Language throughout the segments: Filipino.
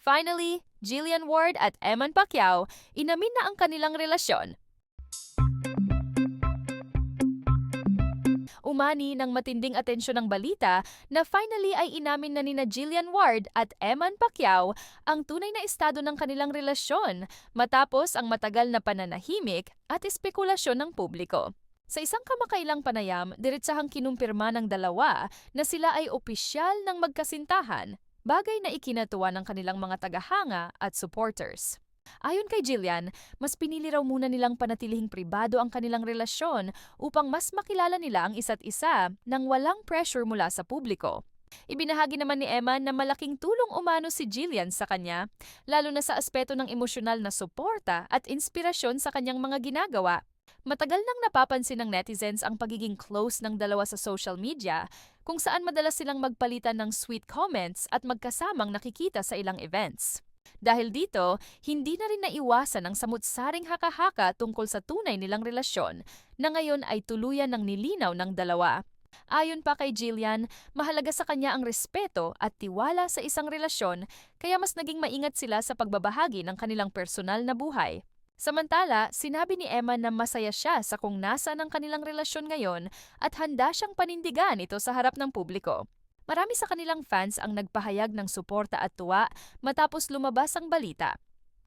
Finally, Jillian Ward at Eman Pacquiao inamin na ang kanilang relasyon. Umani ng matinding atensyon ng balita na finally ay inamin na nina Jillian Ward at Eman Pacquiao ang tunay na estado ng kanilang relasyon matapos ang matagal na pananahimik at espekulasyon ng publiko. Sa isang kamakailang panayam, diretsahang kinumpirma ng dalawa na sila ay opisyal ng magkasintahan, bagay na ikinatuwa ng kanilang mga tagahanga at supporters. Ayon kay Jillian, mas pinili raw muna nilang panatilihing pribado ang kanilang relasyon upang mas makilala nila ang isa't isa nang walang pressure mula sa publiko. Ibinahagi naman ni Eman na malaking tulong umano si Jillian sa kanya, lalo na sa aspeto ng emosyonal na suporta at inspirasyon sa kanyang mga ginagawa. Matagal nang napapansin ng netizens ang pagiging close ng dalawa sa social media, kung saan madalas silang magpalitan ng sweet comments at magkasamang nakikita sa ilang events. Dahil dito, hindi na rin naiwasan ang samut-saring haka-haka tungkol sa tunay nilang relasyon na ngayon ay tuluyan ng nilinaw ng dalawa. Ayon pa kay Jillian, mahalaga sa kanya ang respeto at tiwala sa isang relasyon kaya mas naging maingat sila sa pagbabahagi ng kanilang personal na buhay. Samantala, sinabi ni Emma na masaya siya sa kung nasa ng kanilang relasyon ngayon at handa siyang panindigan ito sa harap ng publiko. Marami sa kanilang fans ang nagpahayag ng suporta at tuwa matapos lumabas ang balita.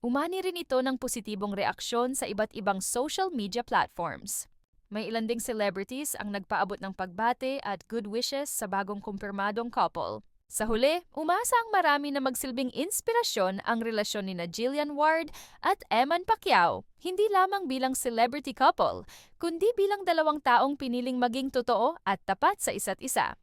Umani rin ito ng positibong reaksyon sa iba't ibang social media platforms. May ilan ding celebrities ang nagpaabot ng pagbate at good wishes sa bagong kumpirmadong couple. Sa huli, umasa ang marami na magsilbing inspirasyon ang relasyon ni Jillian Ward at Eman Pacquiao, hindi lamang bilang celebrity couple, kundi bilang dalawang taong piniling maging totoo at tapat sa isa't isa.